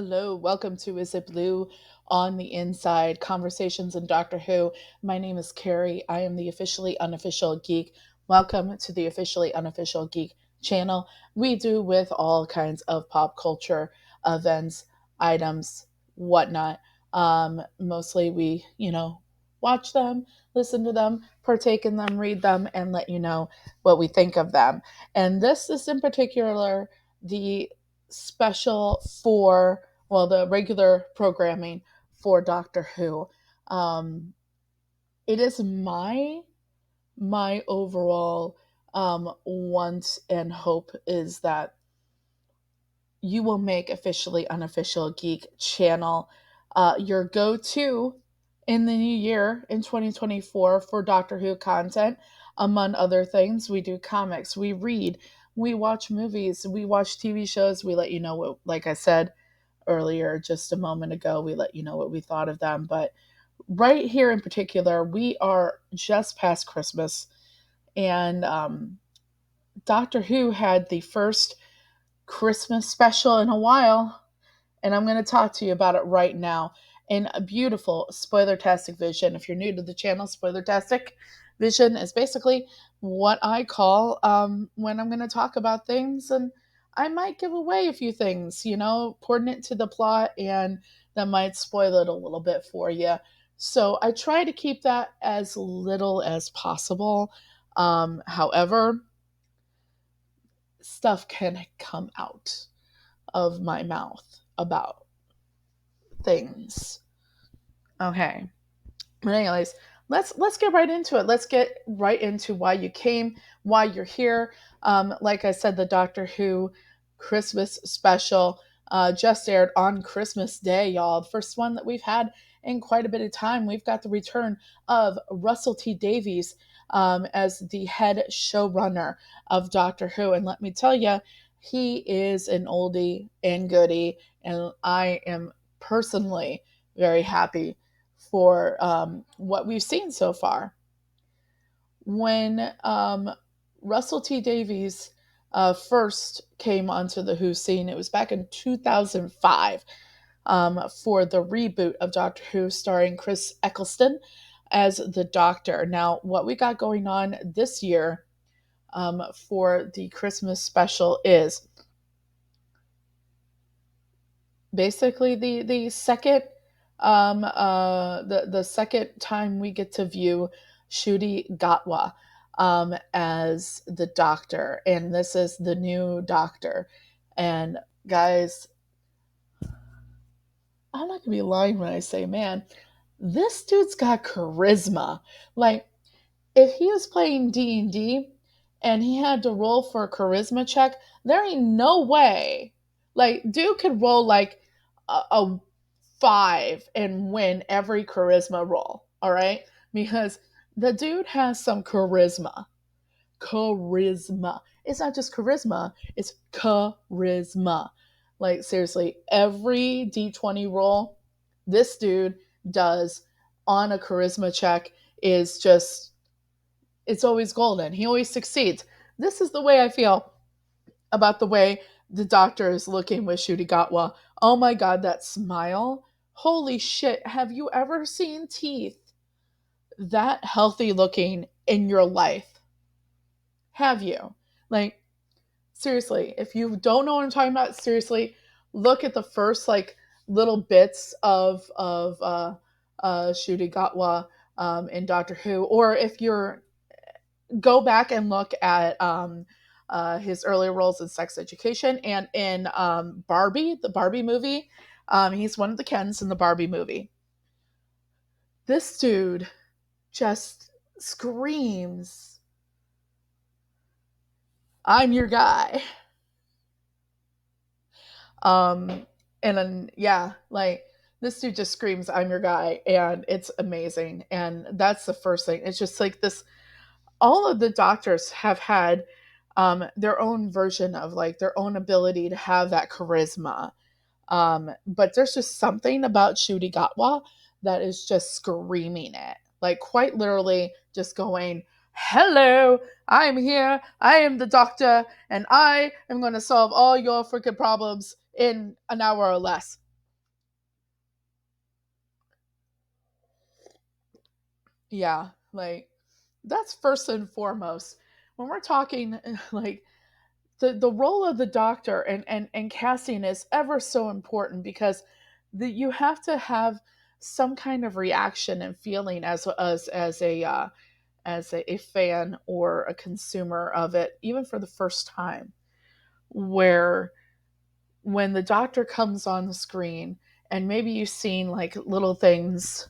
Hello, welcome to Is It Blue on the Inside Conversations in Doctor Who. My name is Carrie. I am the officially unofficial geek. Welcome to the officially unofficial geek channel. We do with all kinds of pop culture events, items, whatnot. Mostly we, watch them, listen to them, partake in them, read them, and let you know what we think of them. And this is in particular the special for, well, the regular programming for Doctor Who. Um, it is my overall want and hope is that you will make officially unofficial geek channel your go-to in the new year in 2024 for Doctor Who content. Among other things, we do comics, we read, we watch movies, we watch TV shows. We let you know what, like I said earlier just a moment ago, we let you know what we thought of them. But right here in particular, we are just past Christmas, and Doctor Who had the first Christmas special in a while, and I'm going to talk to you about it right now in a beautiful spoiler-tastic vision. If you're new to the channel, spoiler-tastic vision is basically what I call when I'm going to talk about things, and I might give away a few things, pertinent to the plot, and that might spoil it a little bit for you. So I try to keep that as little as possible. However, stuff can come out of my mouth about things. Okay. But anyways, let's get right into it. Let's get right into why you came, why you're here. Like I said, the Doctor Who Christmas special just aired on Christmas Day, y'all. The first one that we've had in quite a bit of time. We've got the return of Russell T Davies as the head showrunner of Doctor Who, and let me tell you, he is an oldie and goodie, and I am personally very happy for what we've seen so far. When Russell T Davies first came onto the Who scene, it was back in 2005 for the reboot of Doctor Who starring Chris Eccleston as the Doctor. Now, what we got going on this year for the Christmas special is basically the second the second time we get to view Ncuti Gatwa as the Doctor, and this is the new Doctor. And guys, I'm not gonna be lying when I say, man, this dude's got charisma. Like, if he was playing D&D and he had to roll for a charisma check, there ain't no way. Like, dude could roll like a 5 and win every charisma roll, all right? Because the dude has some charisma. Charisma. It's not just charisma, it's charisma. Like, seriously, every D20 roll this dude does on a charisma check is just, it's always golden. He always succeeds. This is the way I feel about the way the Doctor is looking with Ncuti Gatwa. Oh my god, that smile. Holy shit, have you ever seen teeth that healthy looking in your life? Have you? Like, seriously, if you don't know what I'm talking about, seriously, look at the first like little bits of Ncuti Gatwa in Doctor Who, or if you're go back and look at his earlier roles in Sex Education and in Barbie, the Barbie movie. He's one of the Kens in the Barbie movie. This dude just screams, "I'm your guy." Um, and then, yeah, like, this dude just screams, "I'm your guy," and it's amazing. And that's the first thing. It's just like this. All of the Doctors have had their own version of like their own ability to have that charisma. But there's just something about Ncuti Gatwa that is just screaming it. Like, quite literally just going, "Hello, I'm here. I am the Doctor, and I am going to solve all your freaking problems in an hour or less." Yeah, like that's first and foremost. When we're talking like the role of the doctor and casting is ever so important because you have to have some kind of reaction and feeling as a fan or a consumer of it, even for the first time, where when the doctor comes on the screen and maybe you've seen like little things,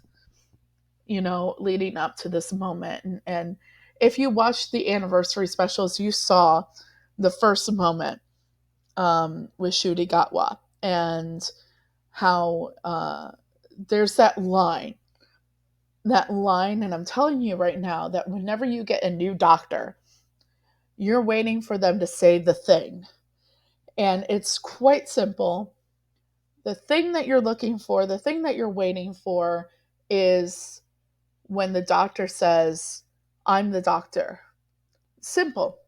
leading up to this moment. And if you watched the anniversary specials, you saw the first moment with Ncuti Gatwa and how there's that line, and I'm telling you right now that whenever you get a new doctor, you're waiting for them to say the thing. And it's quite simple. The thing that you're looking for, the thing that you're waiting for is when the doctor says, I'm the doctor. Simple.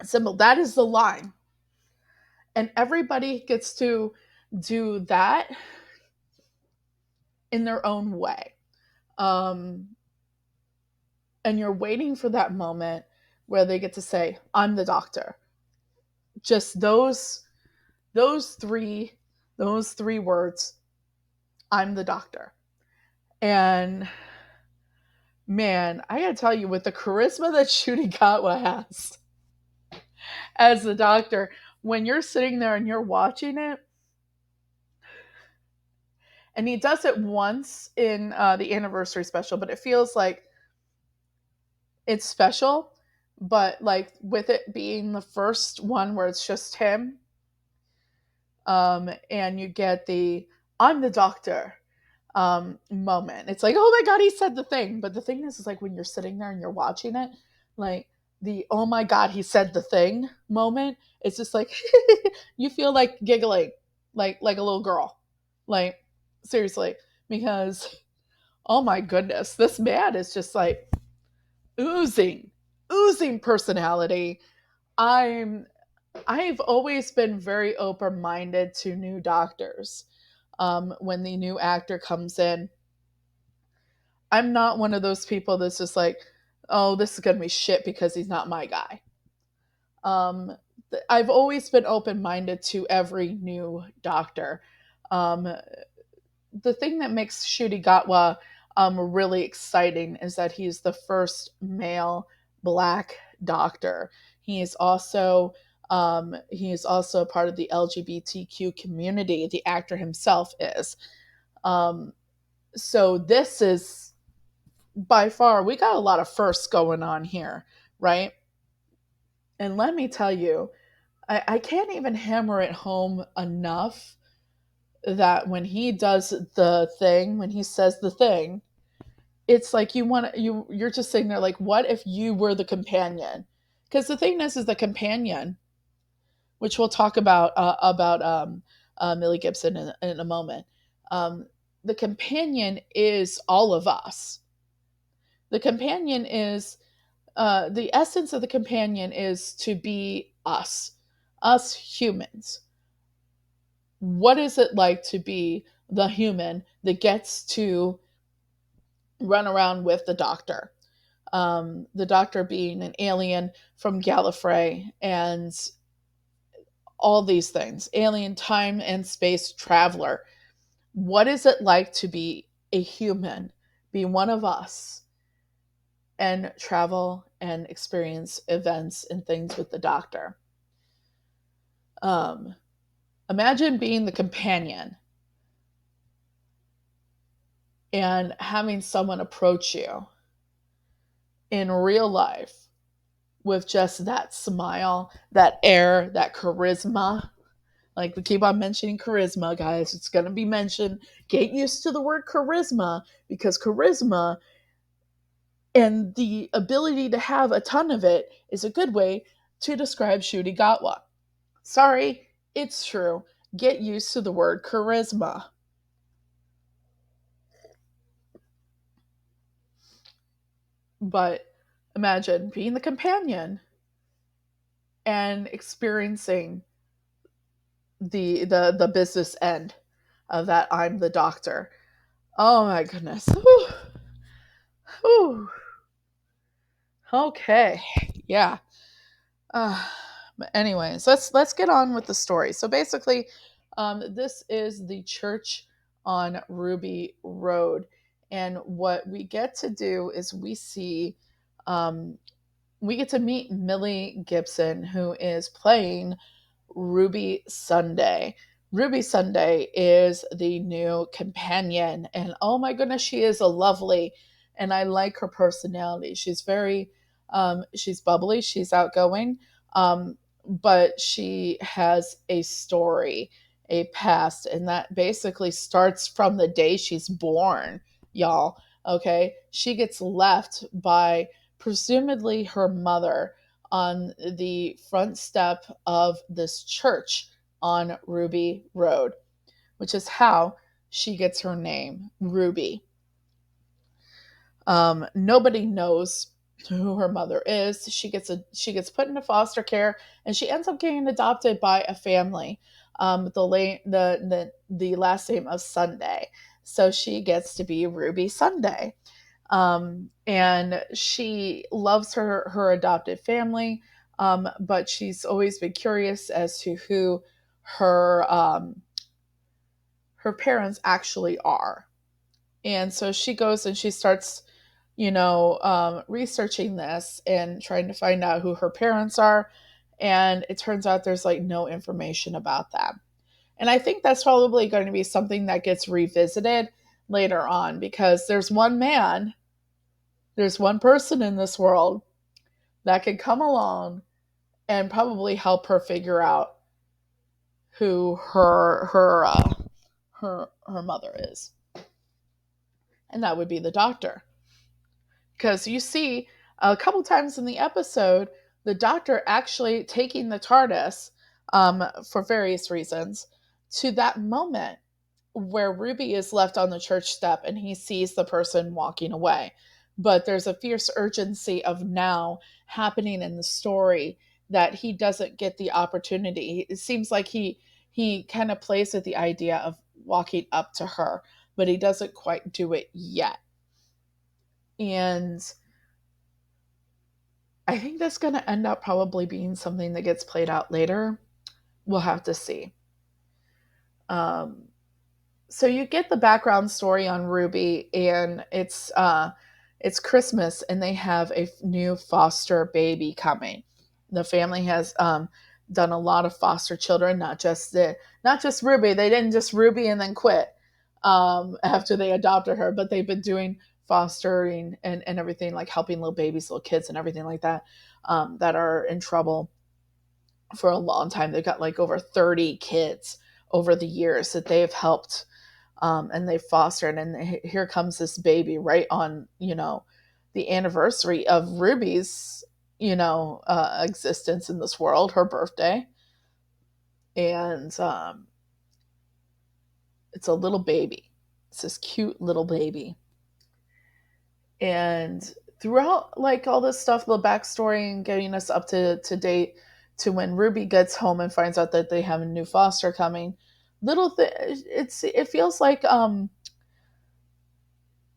Simple. That is the line. And everybody gets to do that in their own way. Um, and you're waiting for that moment where they get to say, I'm the doctor. Just those three words, I'm the doctor. And man, I gotta tell you, with the charisma that Ncuti Gatwa has as the doctor, when you're sitting there and you're watching it, and he does it once in the anniversary special, but it feels like it's special, but like with it being the first one where it's just him, and you get the I'm the doctor moment. It's like, oh my god, he said the thing. But the thing is like when you're sitting there and you're watching it, like the oh my god, he said the thing moment, it's just like you feel like giggling like a little girl. Like seriously, because oh my goodness, this man is just like oozing, oozing personality. I'm I've always been very open minded to new doctors. When the new actor comes in, I'm not one of those people that's just like, oh, this is gonna be shit because he's not my guy. Um, I've always been open minded to every new doctor. Um, the thing that makes Ncuti Gatwa really exciting is that he's the first male black doctor. He is also part of the LGBTQ community. The actor himself is. Um, so this is by far, we got a lot of firsts going on here, right? And let me tell you, I can't even hammer it home enough that when he does the thing, when he says the thing, it's like you're just sitting there like, what if you were the companion? Because the thing is the companion, which we'll talk about Millie Gibson in a moment. Um, the companion is all of us. The companion is the essence of the companion is to be us humans. What is it like to be the human that gets to run around with the doctor? The doctor being an alien from Gallifrey and all these things, alien time and space traveler. What is it like to be a human, be one of us, and travel and experience events and things with the doctor? Um, Imagine being the companion and having someone approach you in real life with just that smile, that air, that charisma. Like we keep on mentioning charisma, guys. It's going to be mentioned. Get used to the word charisma because charisma and the ability to have a ton of it is a good way to describe Ncuti Gatwa. Sorry, it's true. Get used to the word charisma. But imagine being the companion and experiencing the business end of that I'm the doctor. Oh my goodness. Whew. Whew. Okay. Yeah. Uh, but anyways, let's get on with the story. So basically, this is the church on Ruby Road, and what we get to do is um, we get to meet Millie Gibson, who is playing Ruby Sunday. Ruby Sunday is the new companion, and oh my goodness, she is a lovely, and I like her personality. She's bubbly, she's outgoing, but she has a story, a past, and that basically starts from the day she's born, y'all. Okay, she gets left by presumably her mother on the front step of this church on Ruby Road, which is how she gets her name, Ruby. Nobody knows who her mother is. She gets put into foster care, and she ends up getting adopted by a family. The last name of Sunday, so she gets to be Ruby Sunday. And she loves her adopted family, but she's always been curious as to who her her parents actually are. And so she goes and she starts, researching this and trying to find out who her parents are. And it turns out there's like no information about them. And I think that's probably going to be something that gets revisited later on, because there's one person in this world that could come along and probably help her figure out who her mother is, and that would be the doctor. Because you see a couple times in the episode the doctor actually taking the TARDIS, for various reasons, to that moment where Ruby is left on the church step and he sees the person walking away. But there's a fierce urgency of now happening in the story that he doesn't get the opportunity. It seems like he kind of plays with the idea of walking up to her, but he doesn't quite do it yet. And I think that's going to end up probably being something that gets played out later. We'll have to see. Um, so you get the background story on Ruby, and it's Christmas, and they have a new foster baby coming. The family has done a lot of foster children, not just Ruby. They didn't just Ruby and then quit after they adopted her, but they've been doing fostering and everything, like helping little babies, little kids, and everything like that, that are in trouble for a long time. They've got like over 30 kids over the years that they've helped, and they fostered. And here comes this baby right on, the anniversary of Ruby's, existence in this world, her birthday. And it's a little baby. It's this cute little baby. And throughout like all this stuff, the backstory and getting us up to date to when Ruby gets home and finds out that they have a new foster coming, it feels like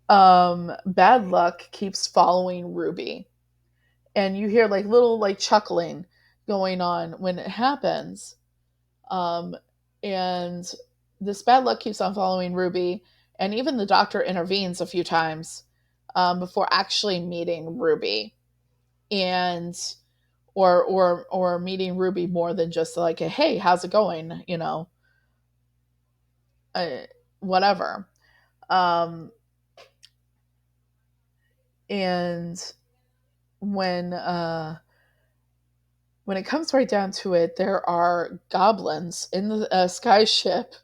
bad luck keeps following Ruby, and you hear like little like chuckling going on when it happens. um and this bad luck keeps on following Ruby, and even the doctor intervenes a few times before actually meeting Ruby, and or meeting Ruby more than just like a, hey, how's it going, uh, whatever. um and when when it comes right down to it, there are goblins in the sky ship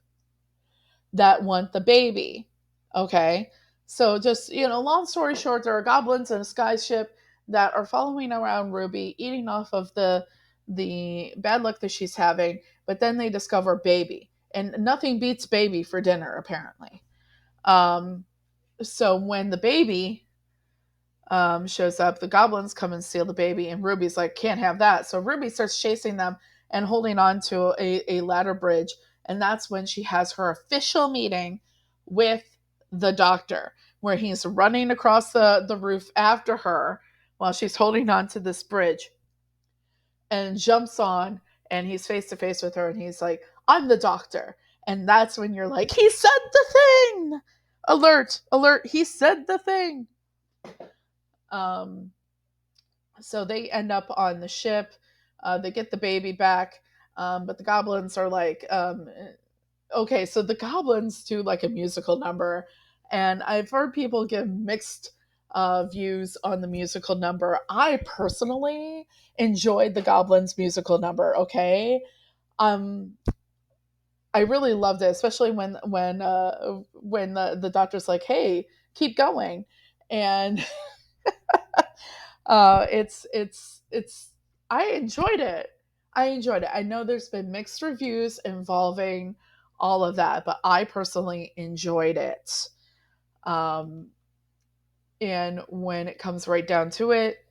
that want the baby. Okay. So just, long story short, there are goblins in a sky ship that are following around Ruby, eating off of the bad luck that she's having, but then they discover baby. And nothing beats baby for dinner, apparently. Um, so when the baby shows up, the goblins come and steal the baby, and Ruby's like, can't have that. So Ruby starts chasing them and holding on to a ladder bridge. And that's when she has her official meeting with the doctor. where he's running across the roof after her while she's holding on to this bridge, and jumps on, and he's face to face with her, and he's like, I'm the doctor. And that's when you're like, he said the thing. Alert, alert, he said the thing. Um, so they end up on the ship. They get the baby back, but the goblins are like, okay, so the goblins do like a musical number, and I've heard people give mixed views on the musical number. I personally enjoyed the goblins musical number. Okay, um, I really loved it, especially when the doctor's like, "Hey, keep going," and it's I enjoyed it. I enjoyed it. I know there's been mixed reviews involving all of that, but I personally enjoyed it. Um, and when it comes right down to it,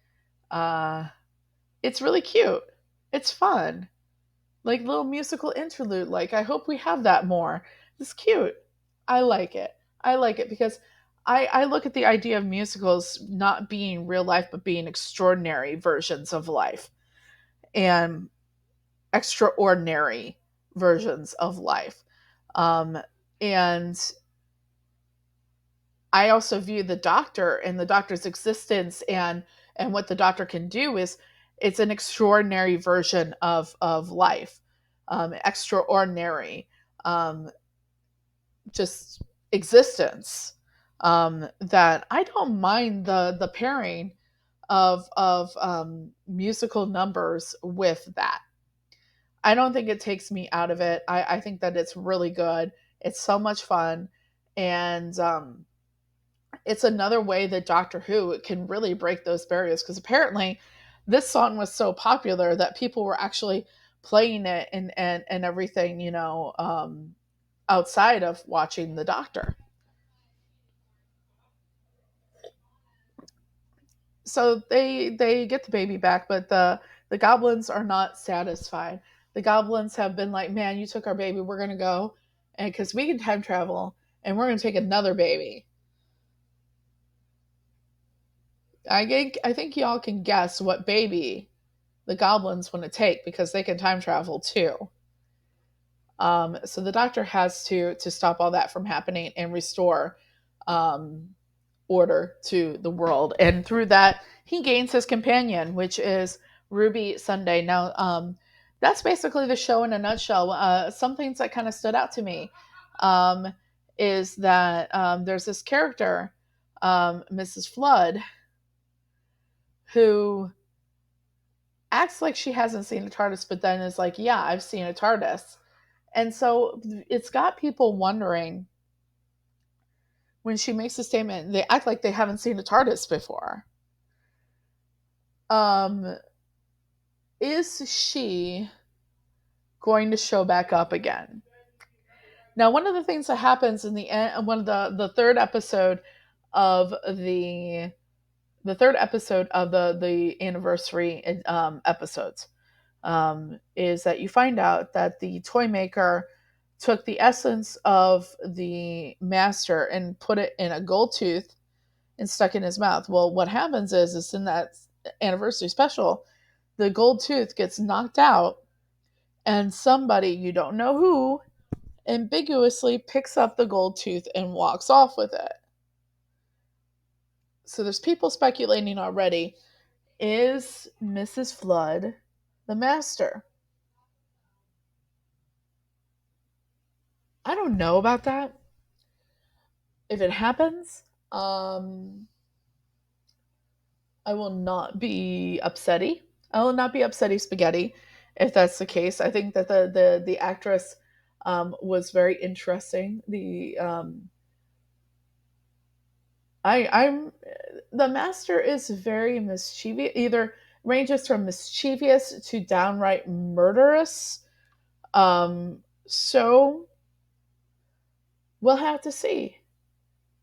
uh, it's really cute. It's fun, like little musical interlude. Like I hope we have that more. It's cute. I like it. I like it because I look at the idea of musicals not being real life, but being extraordinary versions of life and extraordinary versions of life. Um, and I also view the doctor and the doctor's existence and what the doctor can do is it's an extraordinary version of life, extraordinary, um, just existence. That I don't mind the pairing of musical numbers with that. I don't think it takes me out of it. I think that it's really good. It's so much fun, and it's another way that Doctor Who can really break those barriers because apparently this song was so popular that people were actually playing it and everything, outside of watching the Doctor. So they get the baby back, but the goblins are not satisfied. The goblins have been like, "Man, you took our baby. We're gonna go, and because we can time travel, and we're gonna take another baby." I think y'all can guess what baby the goblins want to take because they can time travel too. So the doctor has to stop all that from happening and restore um, order to the world, and through that he gains his companion, which is Ruby Sunday. Now, that's basically the show in a nutshell. Some things that kind of stood out to me um, is that there's this character, Mrs. Flood, who acts like she hasn't seen a TARDIS, but then is like, yeah, I've seen a TARDIS. And so it's got people wondering when she makes a statement, they act like they haven't seen a TARDIS before. Um, is she going to show back up again? Now, one of the things that happens in the end, one of the third episode of the third episode of the anniversary episodes is that you find out that the toy maker took the essence of the master and put it in a gold tooth and stuck in his mouth. Well, what happens is in that anniversary special, the gold tooth gets knocked out, and somebody, you don't know who, ambiguously picks up the gold tooth and walks off with it. So there's people speculating already, is Mrs. Flood the master? I don't know about that. If it happens, I will not be upsetty. I will not be upsetty spaghetti if that's the case. I think that the actress was very interesting. I'm the master is very mischievous. Either ranges from mischievous to downright murderous. So we'll have to see.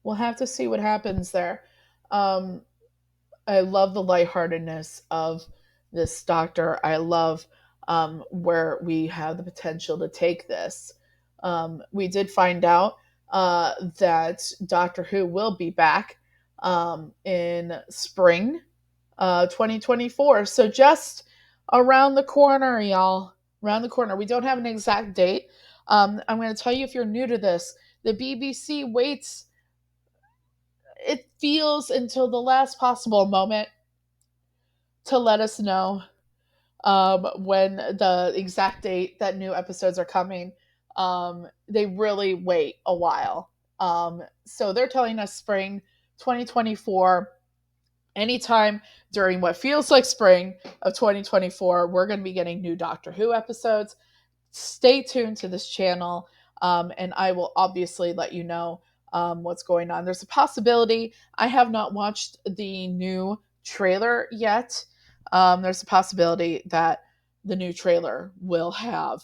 We'll have to see what happens there. Um, I love the lightheartedness of this doctor. I love where we have the potential to take this. We did find out that Doctor Who will be back in spring 2024. So just around the corner, y'all. Around the corner. We don't have an exact date. I'm going to tell you, if you're new to this, the BBC waits, it feels, until the last possible moment to let us know when the exact date that new episodes are coming. They really wait a while. So they're telling us spring 2024. Anytime during what feels like spring of 2024, we're going to be getting new Doctor Who episodes. Stay tuned to this channel, and I will obviously let you know what's going on. There's a possibility, I have not watched the new trailer yet. There's a possibility that the new trailer will have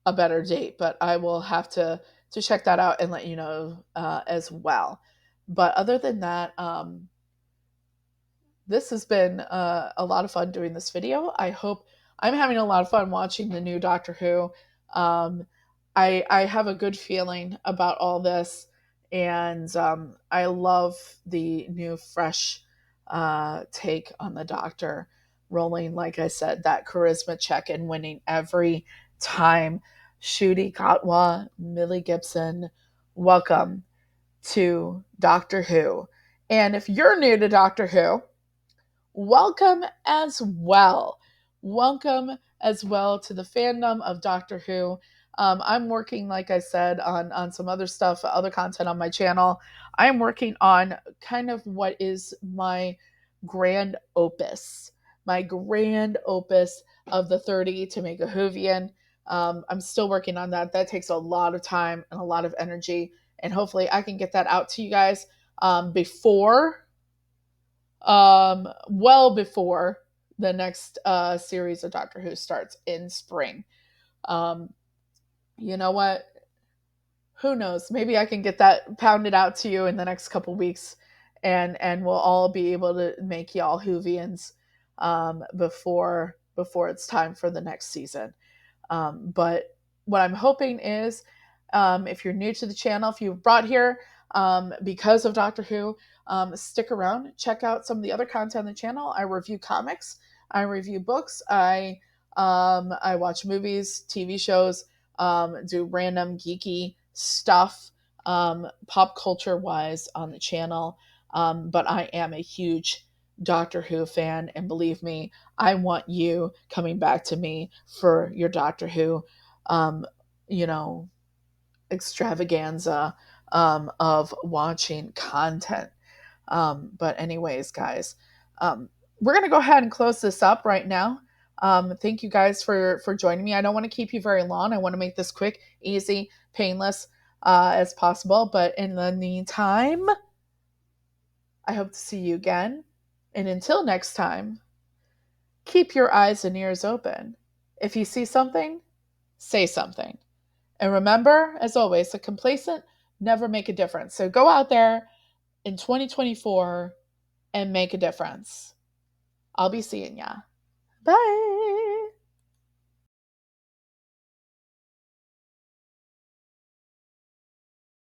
a better date, but I will have to check that out and let you know as well. But other than that, this has been a lot of fun doing this video. I hope I'm having a lot of fun watching the new Doctor Who. Um, I have a good feeling about all this, and I love the new, fresh take on the Doctor. Rolling, like I said, that charisma check and winning every time. Ncuti Gatwa, Millie Gibson, welcome to Doctor Who. And if you're new to Doctor Who, welcome as well. Welcome as well to the fandom of Doctor Who. I'm working, like I said, on some other stuff, other content on my channel. I'm working on kind of what is my grand opus, of the 30 to make a Whovian. I'm still working on that. That takes a lot of time and a lot of energy, and hopefully I can get that out to you guys before well before the next series of Doctor Who starts in spring. Um, you know what? Who knows? Maybe I can get that pounded out to you in the next couple weeks, and we'll all be able to make y'all Whovians before it's time for the next season. But what I'm hoping is, if you're new to the channel, if you've brought here because of Doctor Who, stick around, check out some of the other content on the channel. I review comics, I review books, I watch movies, TV shows, do random geeky stuff, pop culture wise on the channel. But I am a huge Doctor Who fan, and believe me, I want you coming back to me for your Doctor Who, um, you know, extravaganza of watching content. But anyways, guys, um, we're gonna go ahead and close this up right now. Thank you guys for joining me. I don't want to keep you very long. I want to make this quick, easy, painless as possible. But in the meantime, I hope to see you again. And until next time, keep your eyes and ears open. If you see something, say something. And remember, as always, the complacent never make a difference. So go out there in 2024 and make a difference. I'll be seeing ya. Bye.